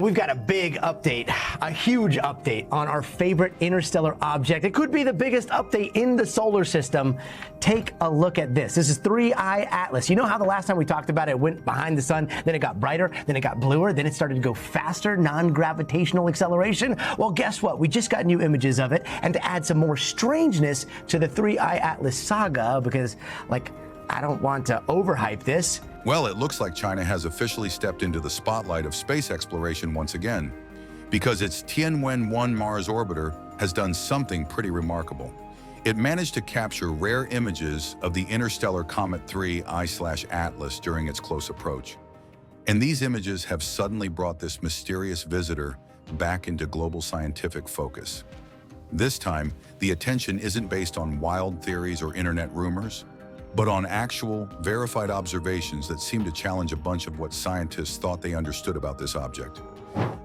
we've got a big update, a huge update on our favorite interstellar object. It could be the biggest update in the solar system. Take a look at this. This is 3I Atlas. You know how the last time we talked about it, it went behind the sun, then it got brighter, then it got bluer, then it started to go faster, non-gravitational acceleration? Well, guess what? We just got new images of it, and to add some more strangeness to the 3I Atlas saga, because, like, I don't want to overhype this. Well, it looks like China has officially stepped into the spotlight of space exploration once again, because its Tianwen-1 Mars orbiter has done something pretty remarkable. It managed to capture rare images of the interstellar comet 3I/Atlas during its close approach. And these images have suddenly brought this mysterious visitor back into global scientific focus. This time, the attention isn't based on wild theories or internet rumors, but on actual, verified observations that seem to challenge a bunch of what scientists thought they understood about this object.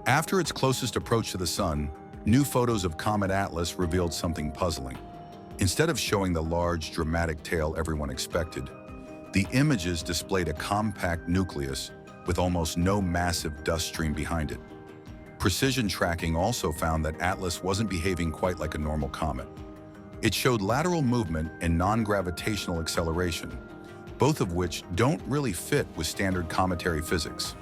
After its closest approach to the sun, new photos of Comet Atlas revealed something puzzling. Instead of showing the large, dramatic tail everyone expected, the images displayed a compact nucleus with almost no massive dust stream behind it. Precision tracking also found that Atlas wasn't behaving quite like a normal comet. It showed lateral movement and non-gravitational acceleration, both of which don't really fit with standard cometary physics.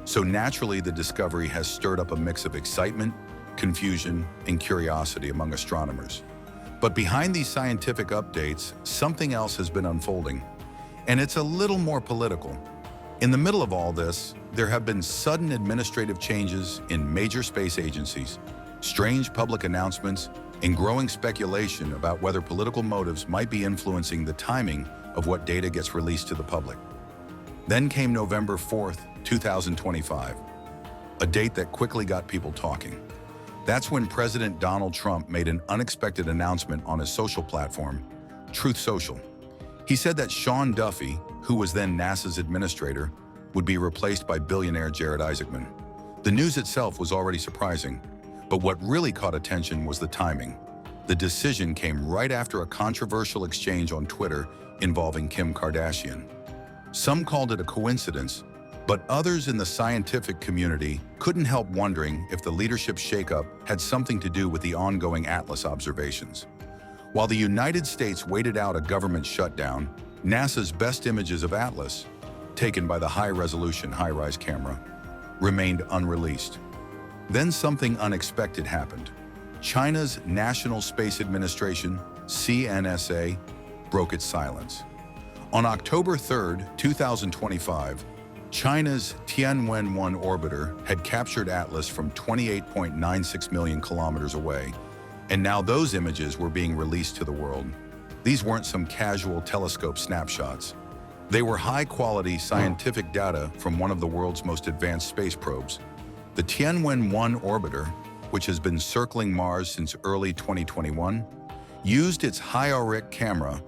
So naturally, the discovery has stirred up a mix of excitement, confusion, and curiosity among astronomers. But behind these scientific updates, something else has been unfolding, and it's a little more political. In the middle of all this, there have been sudden administrative changes in major space agencies, strange public announcements, and growing speculation about whether political motives might be influencing the timing of what data gets released to the public. Then came November 4th, 2025, a date that quickly got people talking. That's when President Donald Trump made an unexpected announcement on his social platform, Truth Social. He said that Sean Duffy, who was then NASA's administrator, would be replaced by billionaire Jared Isaacman. The news itself was already surprising, but what really caught attention was the timing. The decision came right after a controversial exchange on Twitter involving Kim Kardashian. Some called it a coincidence, but others in the scientific community couldn't help wondering if the leadership shakeup had something to do with the ongoing Atlas observations. While the United States waited out a government shutdown, NASA's best images of Atlas, taken by the high-resolution HiRISE camera, remained unreleased. Then something unexpected happened. China's National Space Administration, CNSA, broke its silence. On October 3rd, 2025, China's Tianwen-1 orbiter had captured Atlas from 28.96 million kilometers away, and now those images were being released to the world. These weren't some casual telescope snapshots. They were high-quality scientific data from one of the world's most advanced space probes. The Tianwen-1 orbiter, which has been circling Mars since early 2021, used its HiRISE camera,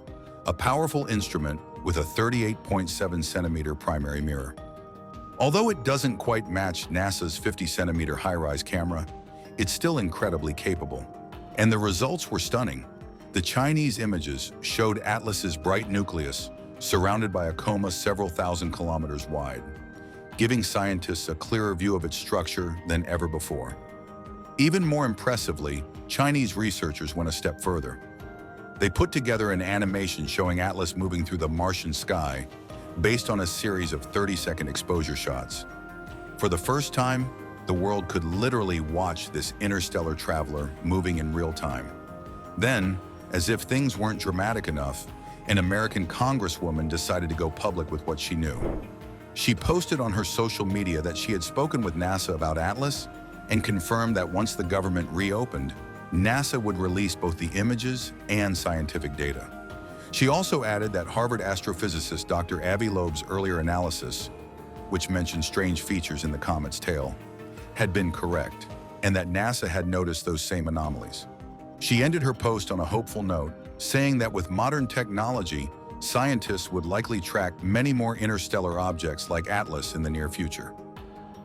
a powerful instrument with a 38.7 centimeter primary mirror. Although it doesn't quite match NASA's 50 centimeter HiRISE camera, it's still incredibly capable. And the results were stunning. The Chinese images showed Atlas's bright nucleus surrounded by a coma several thousand kilometers wide, giving scientists a clearer view of its structure than ever before. Even more impressively, Chinese researchers went a step further. They put together an animation showing Atlas moving through the Martian sky based on a series of 30-second exposure shots. For the first time, the world could literally watch this interstellar traveler moving in real time. Then, as if things weren't dramatic enough, an American congresswoman decided to go public with what she knew. She posted on her social media that she had spoken with NASA about Atlas and confirmed that once the government reopened, NASA would release both the images and scientific data. She also added that Harvard astrophysicist Dr. Avi Loeb's earlier analysis, which mentioned strange features in the comet's tail, had been correct, and that NASA had noticed those same anomalies. She ended her post on a hopeful note, saying that with modern technology, scientists would likely track many more interstellar objects like Atlas in the near future.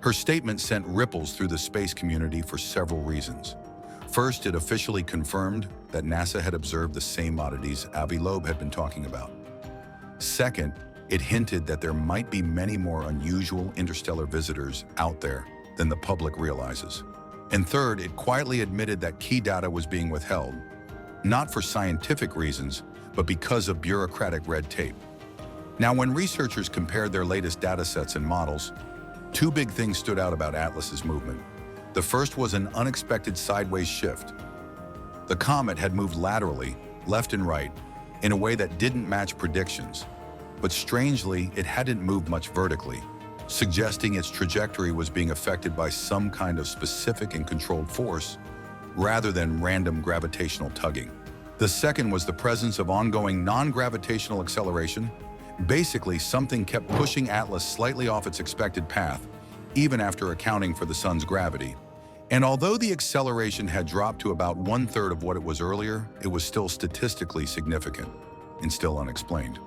Her statement sent ripples through the space community for several reasons. First, it officially confirmed that NASA had observed the same oddities Avi Loeb had been talking about. Second, it hinted that there might be many more unusual interstellar visitors out there than the public realizes. And third, it quietly admitted that key data was being withheld, not for scientific reasons, but because of bureaucratic red tape. Now, when researchers compared their latest datasets and models, two big things stood out about Atlas's movement. The first was an unexpected sideways shift. The comet had moved laterally, left and right, in a way that didn't match predictions. But strangely, it hadn't moved much vertically, suggesting its trajectory was being affected by some kind of specific and controlled force, rather than random gravitational tugging. The second was the presence of ongoing non-gravitational acceleration. Basically, something kept pushing Atlas slightly off its expected path, even after accounting for the sun's gravity. And although the acceleration had dropped to about 1/3 of what it was earlier, it was still statistically significant and still unexplained.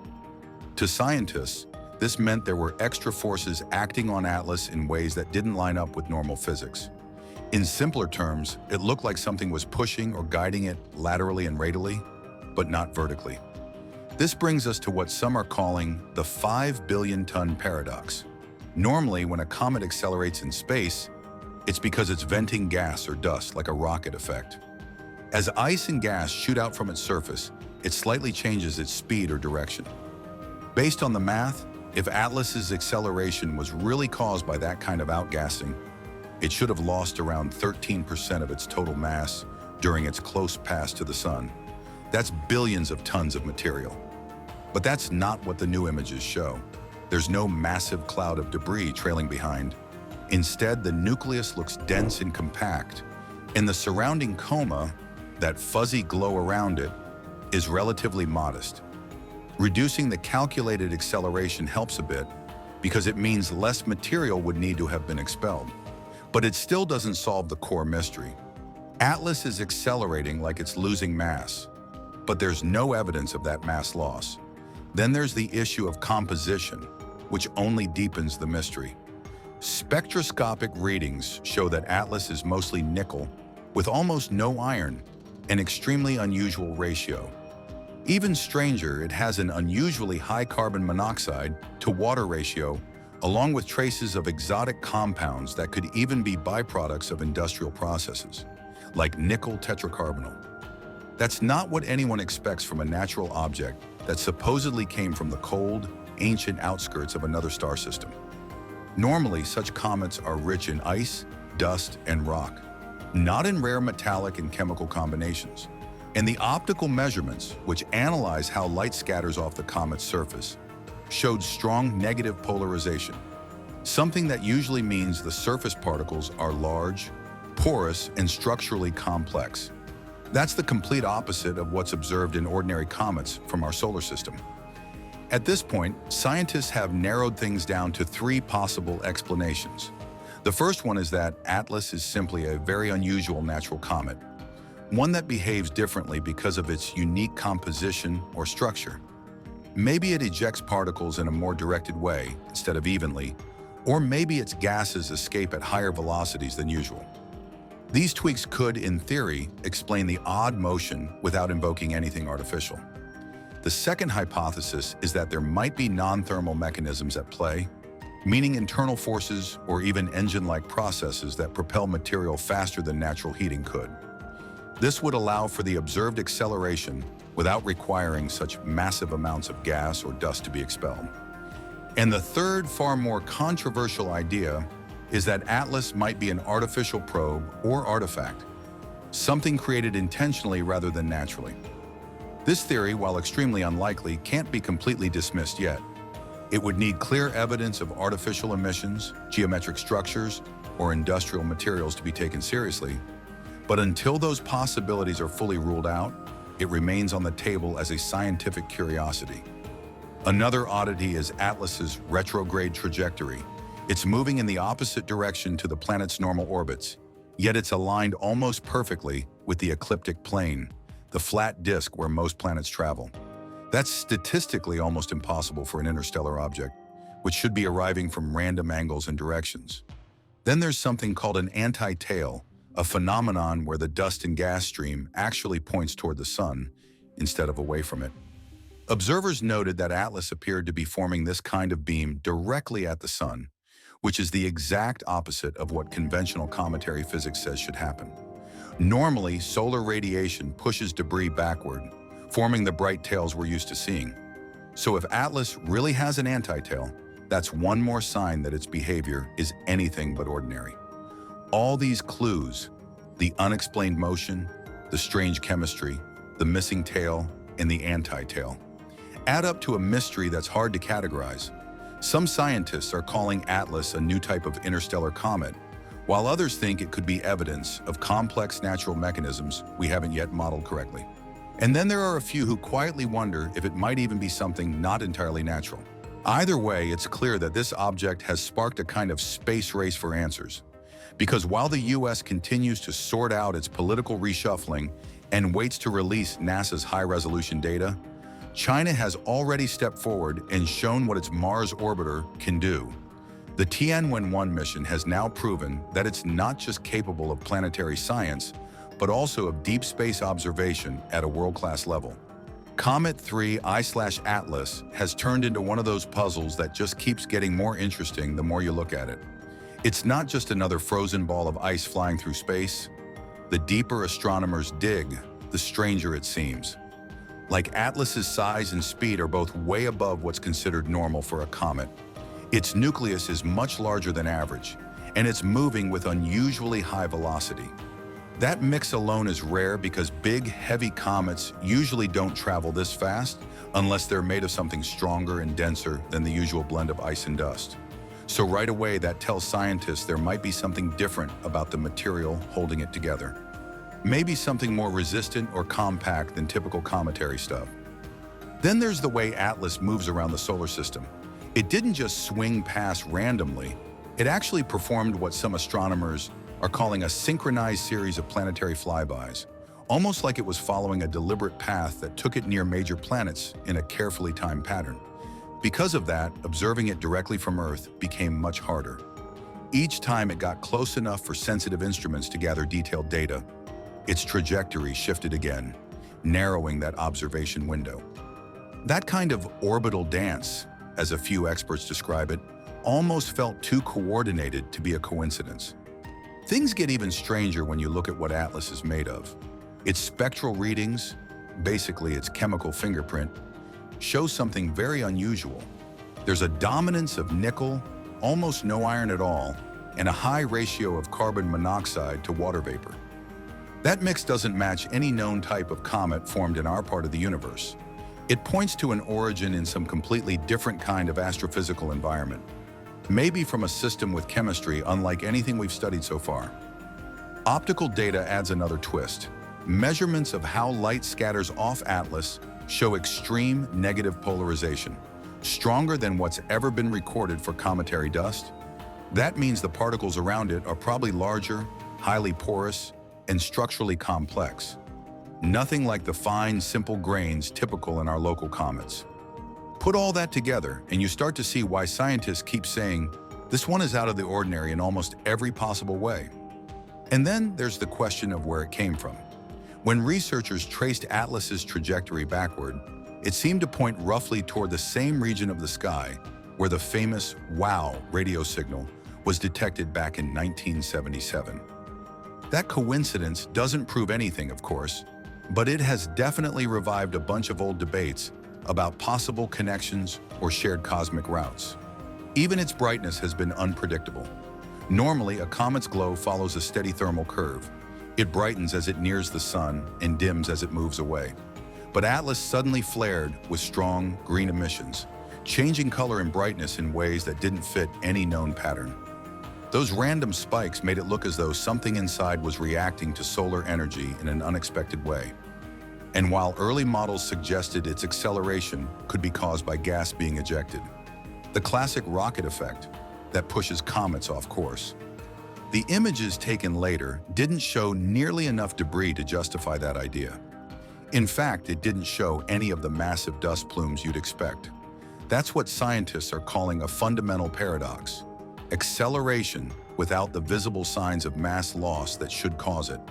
To scientists, this meant there were extra forces acting on Atlas in ways that didn't line up with normal physics. In simpler terms, it looked like something was pushing or guiding it laterally and radially, but not vertically. This brings us to what some are calling the 5 billion ton paradox. Normally, when a comet accelerates in space, it's because it's venting gas or dust like a rocket effect. As ice and gas shoot out from its surface, it slightly changes its speed or direction. Based on the math, if Atlas's acceleration was really caused by that kind of outgassing, it should have lost around 13% of its total mass during its close pass to the sun. That's billions of tons of material. But that's not what the new images show. There's no massive cloud of debris trailing behind. Instead, the nucleus looks dense and compact, and the surrounding coma, that fuzzy glow around it, is relatively modest. Reducing the calculated acceleration helps a bit because it means less material would need to have been expelled. But it still doesn't solve the core mystery. Atlas is accelerating like it's losing mass, but there's no evidence of that mass loss. Then there's the issue of composition, which only deepens the mystery. Spectroscopic readings show that Atlas is mostly nickel, with almost no iron, an extremely unusual ratio. Even stranger, it has an unusually high carbon monoxide to water ratio, along with traces of exotic compounds that could even be byproducts of industrial processes, like nickel tetracarbonyl. That's not what anyone expects from a natural object that supposedly came from the cold, ancient outskirts of another star system. Normally, such comets are rich in ice, dust, and rock, not in rare metallic and chemical combinations. And the optical measurements, which analyze how light scatters off the comet's surface, showed strong negative polarization, something that usually means the surface particles are large, porous, and structurally complex. That's the complete opposite of what's observed in ordinary comets from our solar system. At this point, scientists have narrowed things down to 3 possible explanations. The first one is that Atlas is simply a very unusual natural comet, one that behaves differently because of its unique composition or structure. Maybe it ejects particles in a more directed way instead of evenly, or maybe its gases escape at higher velocities than usual. These tweaks could, in theory, explain the odd motion without invoking anything artificial. The second hypothesis is that there might be non-thermal mechanisms at play, meaning internal forces or even engine-like processes that propel material faster than natural heating could. This would allow for the observed acceleration without requiring such massive amounts of gas or dust to be expelled. And the third, far more controversial idea is that Atlas might be an artificial probe or artifact, something created intentionally rather than naturally. This theory, while extremely unlikely, can't be completely dismissed yet. It would need clear evidence of artificial emissions, geometric structures, or industrial materials to be taken seriously. But until those possibilities are fully ruled out, it remains on the table as a scientific curiosity. Another oddity is Atlas's retrograde trajectory. It's moving in the opposite direction to the planet's normal orbits, yet it's aligned almost perfectly with the ecliptic plane, the flat disk where most planets travel. That's statistically almost impossible for an interstellar object, which should be arriving from random angles and directions. Then there's something called an anti-tail, a phenomenon where the dust and gas stream actually points toward the sun instead of away from it. Observers noted that Atlas appeared to be forming this kind of beam directly at the sun, which is the exact opposite of what conventional cometary physics says should happen. Normally, solar radiation pushes debris backward, forming the bright tails we're used to seeing. So if Atlas really has an anti-tail, that's one more sign that its behavior is anything but ordinary. All these clues, the unexplained motion, the strange chemistry, the missing tail, and the anti-tail, add up to a mystery that's hard to categorize. Some scientists are calling Atlas a new type of interstellar comet, while others think it could be evidence of complex natural mechanisms we haven't yet modeled correctly. And then there are a few who quietly wonder if it might even be something not entirely natural. Either way, it's clear that this object has sparked a kind of space race for answers. Because while the US continues to sort out its political reshuffling and waits to release NASA's high-resolution data, China has already stepped forward and shown what its Mars orbiter can do. The Tianwen-1 mission has now proven that it's not just capable of planetary science, but also of deep space observation at a world-class level. Comet 3 I/Atlas has turned into one of those puzzles that just keeps getting more interesting the more you look at it. It's not just another frozen ball of ice flying through space. The deeper astronomers dig, the stranger it seems. Like Atlas's size and speed are both way above what's considered normal for a comet. Its nucleus is much larger than average, and it's moving with unusually high velocity. That mix alone is rare because big, heavy comets usually don't travel this fast unless they're made of something stronger and denser than the usual blend of ice and dust. So right away, that tells scientists there might be something different about the material holding it together. Maybe something more resistant or compact than typical cometary stuff. Then there's the way Atlas moves around the solar system. It didn't just swing past randomly. It actually performed what some astronomers are calling a synchronized series of planetary flybys, almost like it was following a deliberate path that took it near major planets in a carefully timed pattern. Because of that, observing it directly from Earth became much harder. Each time it got close enough for sensitive instruments to gather detailed data, its trajectory shifted again, narrowing that observation window. That kind of orbital dance, as a few experts describe it, almost felt too coordinated to be a coincidence. Things get even stranger when you look at what Atlas is made of. Its spectral readings, basically its chemical fingerprint, show something very unusual. There's a dominance of nickel, almost no iron at all, and a high ratio of carbon monoxide to water vapor. That mix doesn't match any known type of comet formed in our part of the universe. It points to an origin in some completely different kind of astrophysical environment, maybe from a system with chemistry unlike anything we've studied so far. Optical data adds another twist. Measurements of how light scatters off Atlas show extreme negative polarization, stronger than what's ever been recorded for cometary dust. That means the particles around it are probably larger, highly porous, and structurally complex. Nothing like the fine, simple grains typical in our local comets. Put all that together, and you start to see why scientists keep saying, this one is out of the ordinary in almost every possible way. And then there's the question of where it came from. When researchers traced Atlas's trajectory backward, it seemed to point roughly toward the same region of the sky where the famous WOW radio signal was detected back in 1977. That coincidence doesn't prove anything, of course, but it has definitely revived a bunch of old debates about possible connections or shared cosmic routes. Even its brightness has been unpredictable. Normally, a comet's glow follows a steady thermal curve. It brightens as it nears the sun and dims as it moves away. But Atlas suddenly flared with strong green emissions, changing color and brightness in ways that didn't fit any known pattern. Those random spikes made it look as though something inside was reacting to solar energy in an unexpected way. And while early models suggested its acceleration could be caused by gas being ejected, the classic rocket effect that pushes comets off course, the images taken later didn't show nearly enough debris to justify that idea. In fact, it didn't show any of the massive dust plumes you'd expect. That's what scientists are calling a fundamental paradox: acceleration without the visible signs of mass loss that should cause it.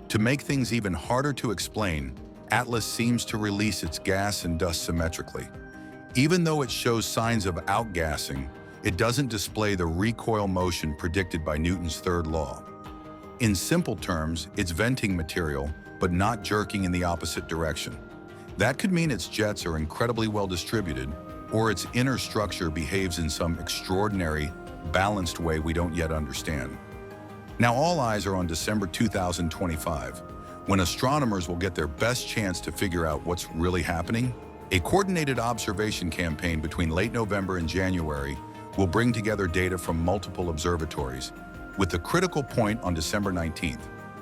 To make things even harder to explain, Atlas seems to release its gas and dust symmetrically. Even though it shows signs of outgassing, it doesn't display the recoil motion predicted by Newton's third law. In simple terms, it's venting material, but not jerking in the opposite direction. That could mean its jets are incredibly well distributed, or its inner structure behaves in some extraordinary, balanced way we don't yet understand. Now all eyes are on December 2025, when astronomers will get their best chance to figure out what's really happening. A coordinated observation campaign between late November and January will bring together data from multiple observatories, with the critical point on December 19th.